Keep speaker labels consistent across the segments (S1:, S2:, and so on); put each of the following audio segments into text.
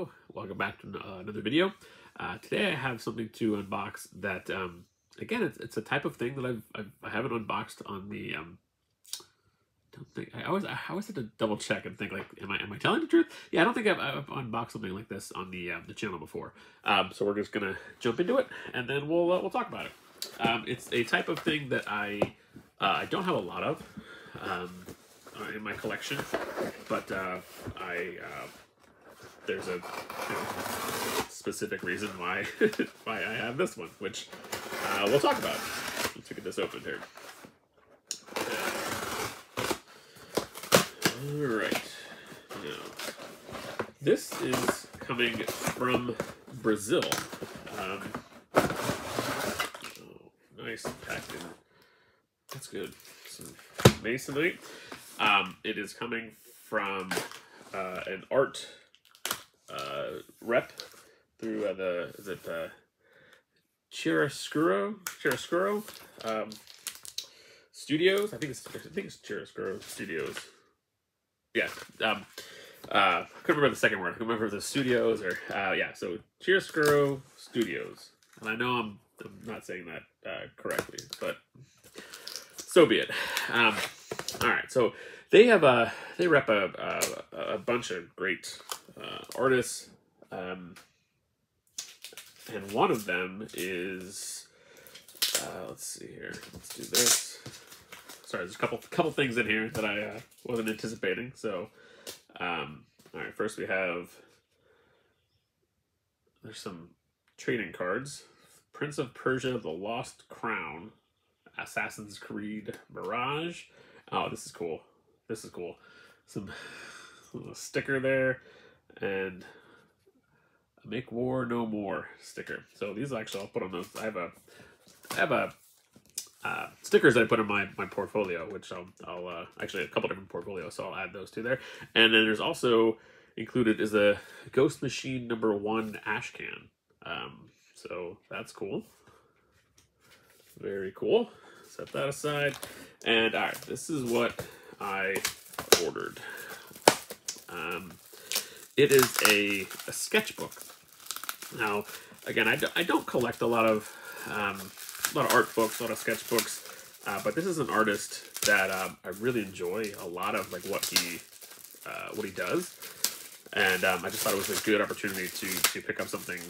S1: Hello, welcome back to another video. Today I have something to unbox that, again, it's a type of thing that I haven't unboxed on the, don't think, I always have to double check and think, like, am I telling the truth? Yeah, I don't think I've unboxed something like this on the channel before. So we're just gonna jump into it, and then we'll talk about it. It's a type of thing that I don't have a lot of in my collection, but there's a specific reason why why I have this one, which we'll talk about. Let's get this open here. All right. Now, this is coming from Brazil. Oh, nice packed in. That's good. Some masonite. It is coming from an art rep through Chiaroscuro Studios. I think it's Chiaroscuro Studios. Yeah. Couldn't remember the second word. I couldn't remember if it was studios or yeah. So Chiaroscuro Studios, and I know I'm not saying that correctly, but so be it. All right, so they rep a bunch of great artists, and one of them is let's see here. Let's do this. Sorry, there's a couple things in here that I wasn't anticipating. So, all right, first we have there's some trading cards: Prince of Persia, The Lost Crown, Assassin's Creed Mirage. Oh, this is cool. This is cool. Some sticker there, and a Make War No More sticker. So these actually I'll put on those. I have a stickers that I put in my portfolio, which I'll actually a couple different portfolios, so I'll add those to there. And then there's also included is a Ghost Machine #1 ash can. So that's cool. Very cool. Set that aside. And all right, this is what I ordered. It is a sketchbook. Now, again, I don't collect a lot of art books, a lot of sketchbooks, but this is an artist that I really enjoy a lot of, like what he does, and I just thought it was a good opportunity to pick up something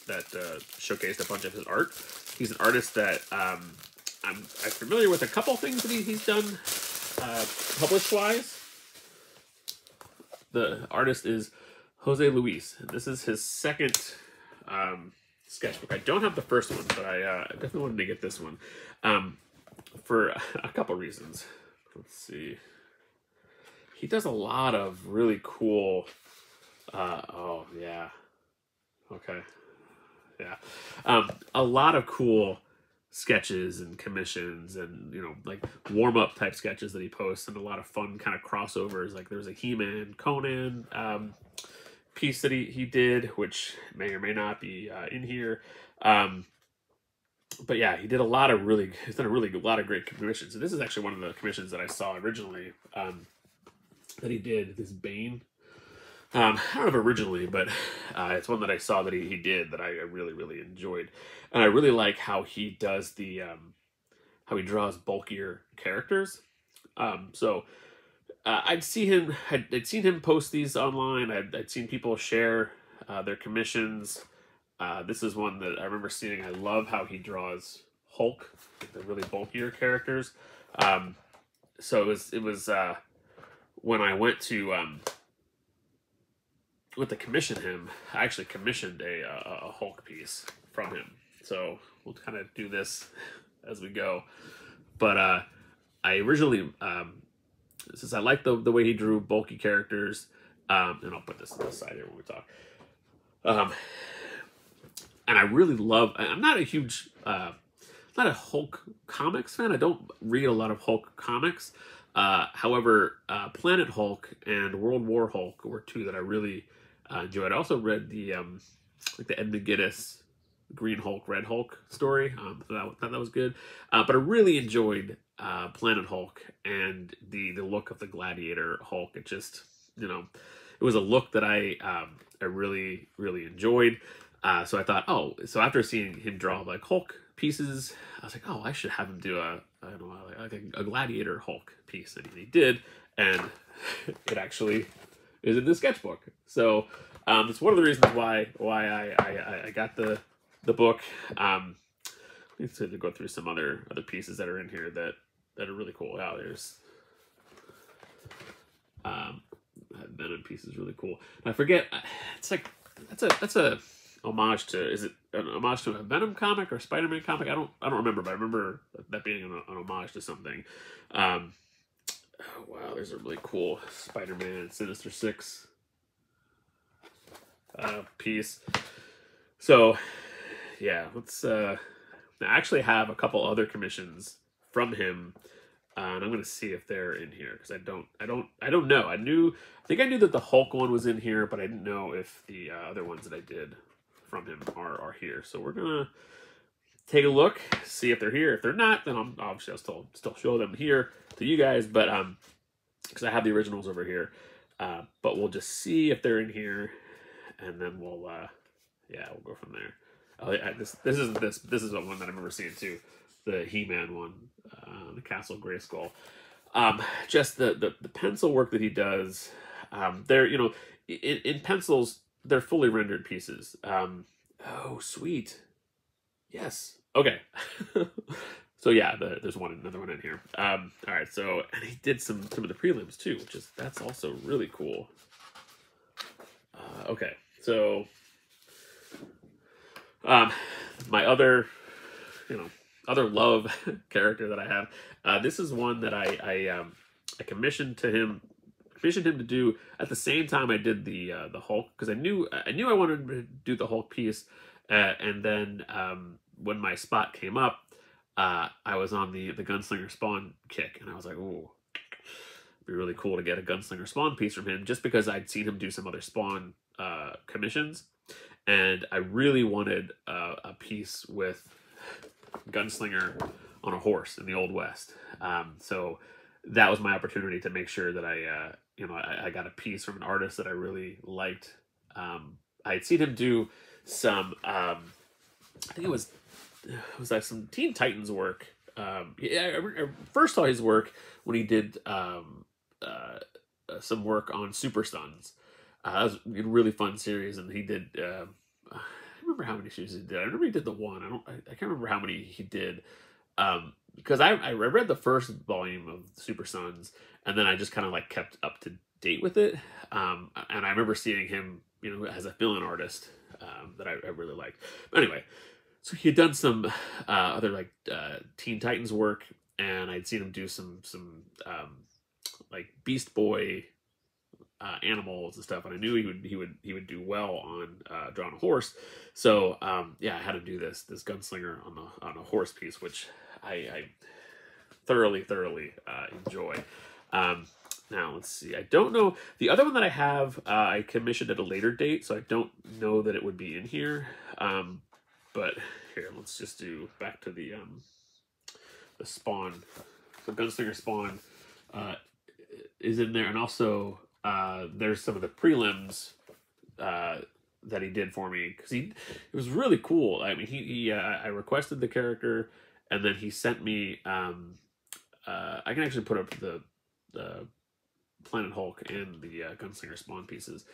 S1: that showcased a bunch of his art. He's an artist that I'm familiar with a couple things that he's done published-wise. The artist is Jose Luis, and this is his second sketchbook. I don't have the first one, but I definitely wanted to get this one for a couple reasons. Let's see. He does a lot of really cool. Oh yeah. Okay. Yeah. A lot of cool sketches and commissions, and like warm-up type sketches that he posts, and a lot of fun kind of crossovers. Like there's a He-Man Conan piece that he did, which may or may not be in here, but yeah, he did he's done a lot of great commissions. So this is actually one of the commissions that I saw originally that he did, this Bane. I don't know if originally, but it's one that I saw that he did that I really enjoyed, and I really like how he does the how he draws bulkier characters. So I'd seen him post these online. I'd seen people share their commissions. This is one that I remember seeing. I love how he draws Hulk, the really bulkier characters. So it was when I went to commission him, I actually commissioned a Hulk piece from him. So we'll kind of do this as we go. But I originally, since I like the way he drew bulky characters, and I'll put this on the side here when we talk. And I really love. I'm not a huge, not a Hulk comics fan. I don't read a lot of Hulk comics. However, Planet Hulk and World War Hulk were two that I really enjoyed. I also read the like the Ed McGuinness Green Hulk, Red Hulk story. So I thought that was good. But I really enjoyed Planet Hulk and the look of the Gladiator Hulk. It just, was a look that I really enjoyed. So I thought, oh, so after seeing him draw like Hulk pieces, I was like, oh, I should have him do I don't know, like a Gladiator Hulk piece, and he did, and it actually is in the sketchbook. So it's one of the reasons why I got the book. Need to go through some other pieces that are in here that are really cool. Wow, there's that Venom piece is really cool. And I forget, it's like that's a homage to, is it an homage to a Venom comic or Spider-Man comic? I don't remember, but I remember that being an homage to something. Oh, wow, there's a really cool Spider-Man Sinister Six piece. So yeah, let's I actually have a couple other commissions from him, and I'm gonna see if they're in here, because I don't know. I think I knew that the Hulk one was in here, but I didn't know if the other ones that I did from him are here. So we're gonna take a look, see if they're here. If they're not, then I'll still show them here to you guys. But because I have the originals over here, but we'll just see if they're in here, and then we'll go from there. Oh, yeah, this is the one that I remember seeing too, the He-Man one, the Castle Grayskull. Just the pencil work that he does. They're, in pencils, they're fully rendered pieces. Oh, sweet. Yes. Okay. So yeah, there's another one in here. All right. So, and he did some of the prelims too, that's also really cool. Okay. So, my other love character that I have, this is one that I commissioned him to do at the same time I did the Hulk, because I knew I wanted to do the Hulk piece, and then when my spot came up, I was on the Gunslinger Spawn kick, and I was like, ooh, it'd be really cool to get a Gunslinger Spawn piece from him, just because I'd seen him do some other Spawn commissions, and I really wanted a piece with Gunslinger on a horse in the Old West. So that was my opportunity to make sure that I got a piece from an artist that I really liked. I had seen him do some, I think it was like some Teen Titans work. I first saw his work when he did some work on Super Sons. That was a really fun series, and he did. I remember how many series he did. I remember he did the one. I can't remember how many he did. Because I read the first volume of Super Sons, and then I just kind of like kept up to date with it. And I remember seeing him, as a fill-in artist that I really liked. But anyway, so he had done some other like Teen Titans work, and I'd seen him do some like Beast Boy animals and stuff, and I knew he would do well on drawing a horse. So yeah, I had to do this Gunslinger on a horse piece, which I thoroughly enjoy. Now let's see. I don't know, the other one that I have, I commissioned at a later date, so I don't know that it would be in here. But here, let's just do back to the Spawn. So Gunslinger Spawn is in there, and also there's some of the prelims that he did for me, because it was really cool. I mean, I requested the character, and then he sent me. I can actually put up the Planet Hulk and the Gunslinger Spawn pieces,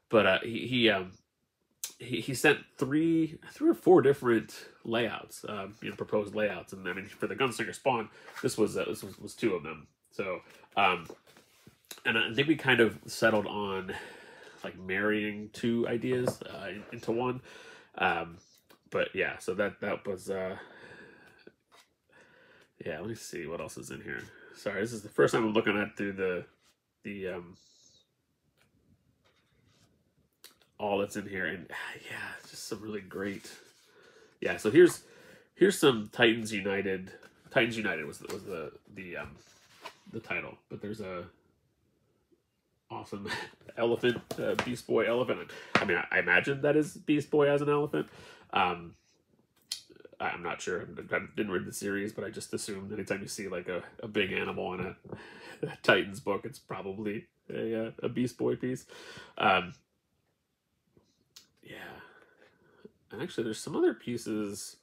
S1: but he sent three or four different layouts, proposed layouts, and I mean, for the Gunslinger Spawn, this was two of them. So, and I think we kind of settled on like marrying two ideas into one. But yeah, so that was yeah. Let me see what else is in here. Sorry, this is the first time I'm looking at through the all that's in here, and yeah, just some really great. Yeah, so here's some Titans United. Titans United was the title, but there's a awesome elephant, Beast Boy elephant. I mean, I imagine that is Beast Boy as an elephant. I'm not sure. I didn't read the series, but I just assumed anytime you see like a big animal in a Titans book, it's probably a Beast Boy piece. Um, yeah, and actually, there's some other pieces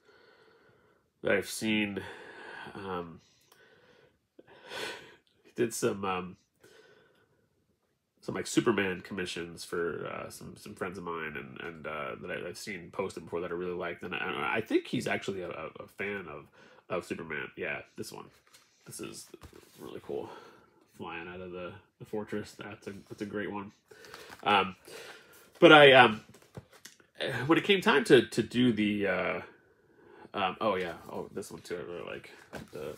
S1: that I've seen. He did some like Superman commissions for some friends of mine, and that I've seen posted before that I really liked, and I think he's actually a fan of Superman. Yeah, this one, this is really cool. Flying out of the fortress, that's a great one. But when it came time to do the oh yeah, this one too, I really like the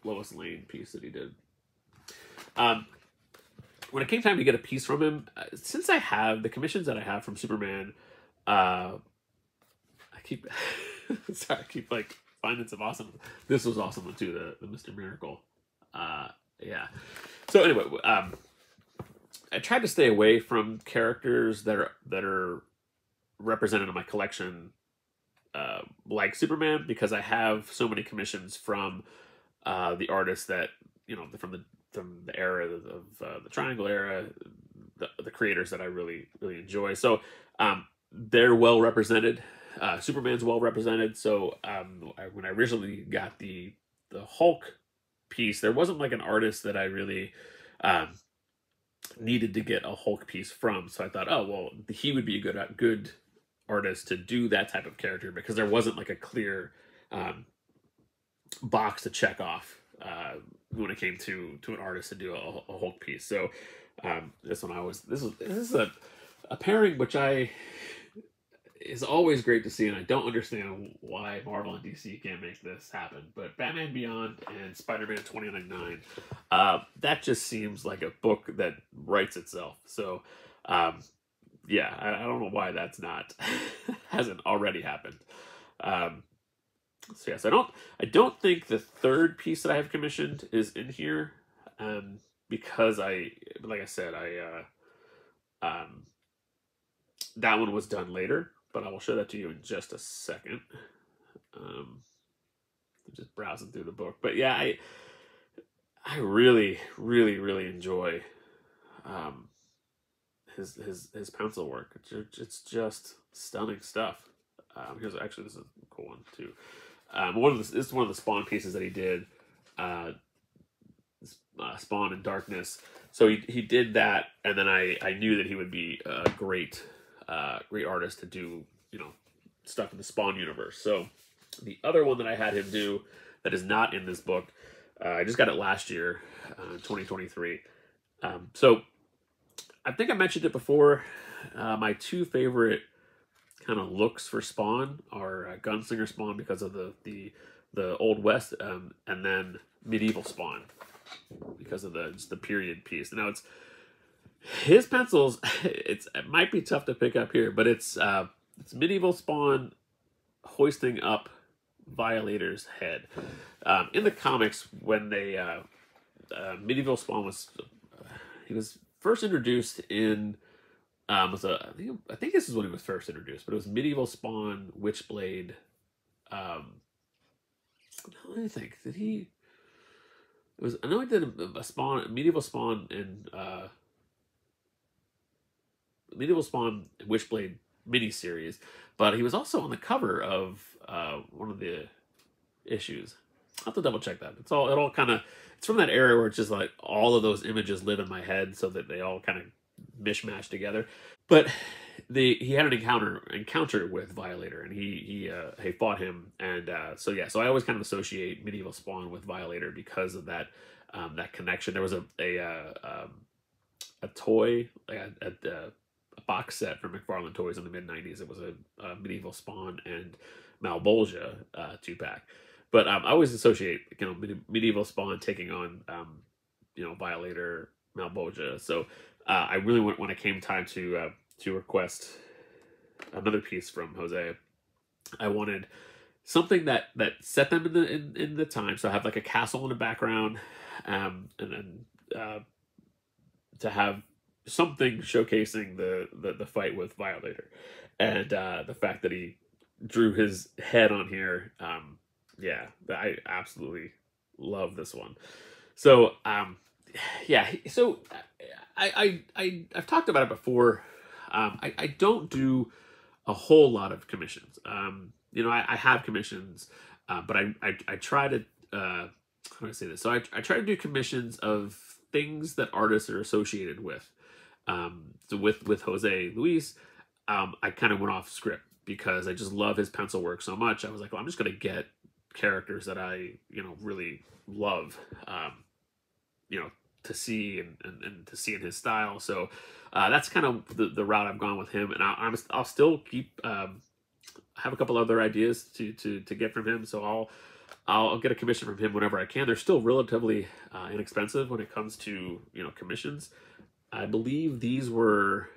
S1: Lois Lane piece that he did. When it came time to get a piece from him, since I have the commissions that I have from Superman, I keep sorry, I keep like finding some awesome. This was awesome one too, the Mr. Miracle. Yeah. So anyway, I tried to stay away from characters that are represented in my collection, like Superman, because I have so many commissions from the artists that from the era of the Triangle era, the creators that I really enjoy. So they're well represented. Superman's well represented. So when I originally got the Hulk piece, there wasn't like an artist that I really needed to get a Hulk piece from. So I thought, oh well, he would be a good artist to do that type of character, because there wasn't like a clear box to check off when it came to an artist to do a Hulk piece. So this is a pairing which is always great to see, and I don't understand why Marvel and DC can't make this happen. But Batman Beyond and Spider-Man 2099, that just seems like a book that writes itself. So yeah, I don't know why that's not hasn't already happened. So yes, I don't think the third piece that I have commissioned is in here, because like I said, that one was done later, but I will show that to you in just a second. I'm just browsing through the book, but yeah, I really enjoy his pencil work. It's just stunning stuff. This is a cool one too. This is one of the Spawn pieces that he did. Spawn in Darkness. So he did that, and then I knew that he would be a great artist to do stuff in the Spawn universe. So the other one that I had him do that is not in this book, I just got it last year, 2023. So I think I mentioned it before. My two favorite kind of looks for Spawn are Gunslinger Spawn, because of the Old West, and then Medieval Spawn because of just the period piece. Now it's his pencils. It might be tough to pick up here, but it's Medieval Spawn hoisting up Violator's head. In the comics, when they Medieval Spawn was first introduced in. I think this is when he was first introduced, but it was Medieval Spawn Witchblade. Let me think. Did he? I know he did a Medieval Spawn and Medieval Spawn Witchblade miniseries, but he was also on the cover of one of the issues. I'll have to double check that. It's from that era where it's just like all of those images live in my head, so that they all kind of mishmash together. But he had an encounter with Violator, and he fought him, and so I always kind of associate Medieval Spawn with Violator because of that connection. There was a toy, like a box set from McFarlane Toys in the mid-90s. It was a Medieval Spawn and Malbolgia 2-pack. But I always associate Medieval Spawn taking on Violator, Malbolgia. So I really when it came time to request another piece from Jose, I wanted something that set them in the time. So I have like a castle in the background, and then to have something showcasing the fight with Violator, and the fact that he drew his head on here. I absolutely love this one. So yeah, so I've talked about it before. I don't do a whole lot of commissions. You know, I have commissions, but I try to how do I say this? So I try to do commissions of things that artists are associated with. So with Jose Luis, I kind of went off script because I just love his pencil work so much. I was like, well, I'm just gonna get characters that I really love. You know, to see and to see in his style. So that's kind of the route I've gone with him, and I'll still keep have a couple other ideas to get from him. So I'll get a commission from him whenever I can. They're still relatively inexpensive when it comes to commissions. I believe these were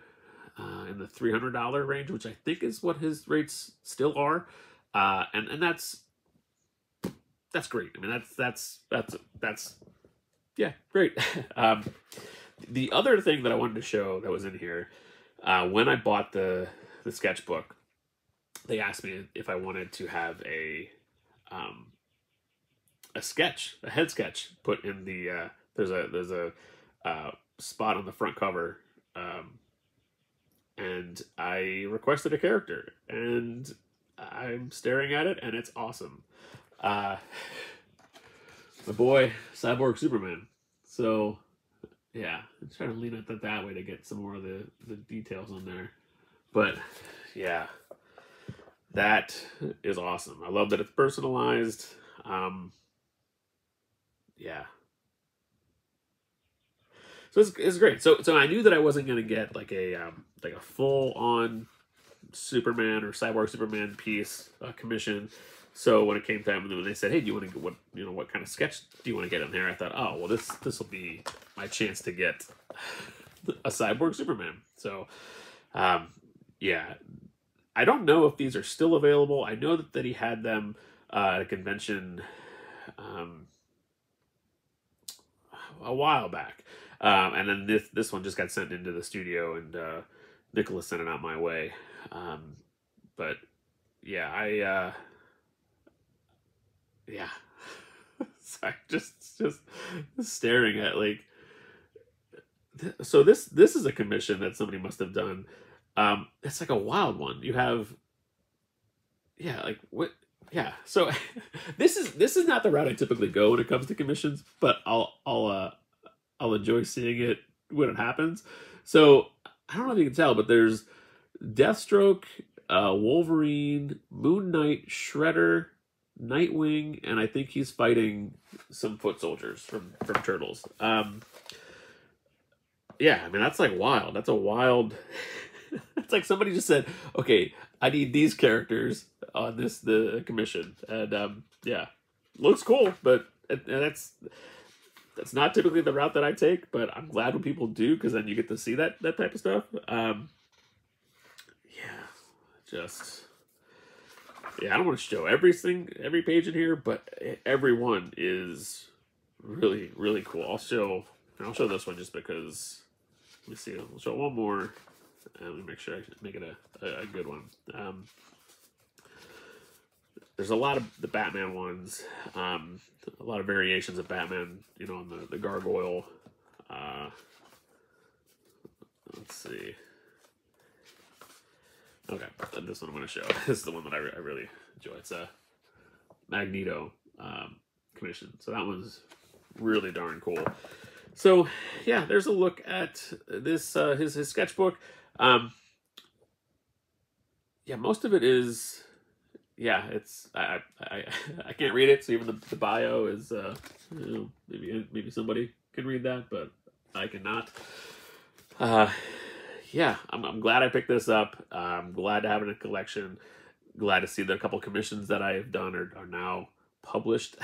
S1: in the $300 range, which I think is what his rates still are, and that's great. I mean that's yeah, great. The other thing that I wanted to show that was in here, when I bought the sketchbook, they asked me if I wanted to have a head sketch put in the there's a spot on the front cover, and I requested a character, and I'm staring at it, and it's awesome. My boy Cyborg Superman. So yeah, I'm trying to lean at that way to get some more of the details on there. But yeah, that is awesome. I love that it's personalized. Yeah. So it's great. So I knew that I wasn't gonna get like a full on Superman or Cyborg Superman piece commission. So when it came time, when they said, "Hey, do you want to get what kind of sketch do you want to get in there?" I thought, "Oh, well, this will be my chance to get a Cyborg Superman." So, yeah, I don't know if these are still available. I know that he had them at a convention a while back, and then this one just got sent into the studio, and Nicholas sent it out my way. But yeah, yeah. Sorry, just staring at like. So this is a commission that somebody must have done. It's like a wild one. You have, yeah, like what? Yeah. So this is not the route I typically go when it comes to commissions, but I'll enjoy seeing it when it happens. So I don't know if you can tell, but there's Deathstroke, Wolverine, Moon Knight, Shredder, Nightwing, and I think he's fighting some foot soldiers from Turtles. Yeah, I mean that's like wild. That's a wild. It's like somebody just said, "Okay, I need these characters on the commission," and yeah, looks cool, but that's not typically the route that I take. But I'm glad when people do, because then you get to see that type of stuff. Yeah, just. Yeah, I don't want to show every page in here, but every one is really, really cool. I'll show this one just because. Let me see. I'll show one more. Let me make sure I make it a good one. There's a lot of the Batman ones. A lot of variations of Batman. On the gargoyle. Let's see. Okay, this one I'm going to show. This is the one that I really enjoy. It's a Magneto commission. So that one's really darn cool. So yeah, there's a look at this his sketchbook. Yeah, most of it is. Yeah, it's I can't read it. So even the bio is maybe somebody can read that, but I cannot. Yeah, I'm glad I picked this up. I'm glad to have it in a collection. Glad to see that a couple commissions that I have done are now published.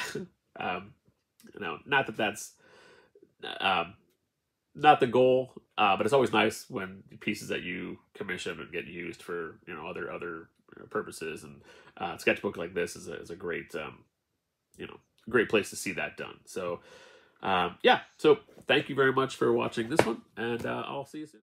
S1: Not that that's not the goal, but it's always nice when pieces that you commission and get used for other purposes. And sketchbook like this is a great great place to see that done. So yeah, so thank you very much for watching this one, and I'll see you soon.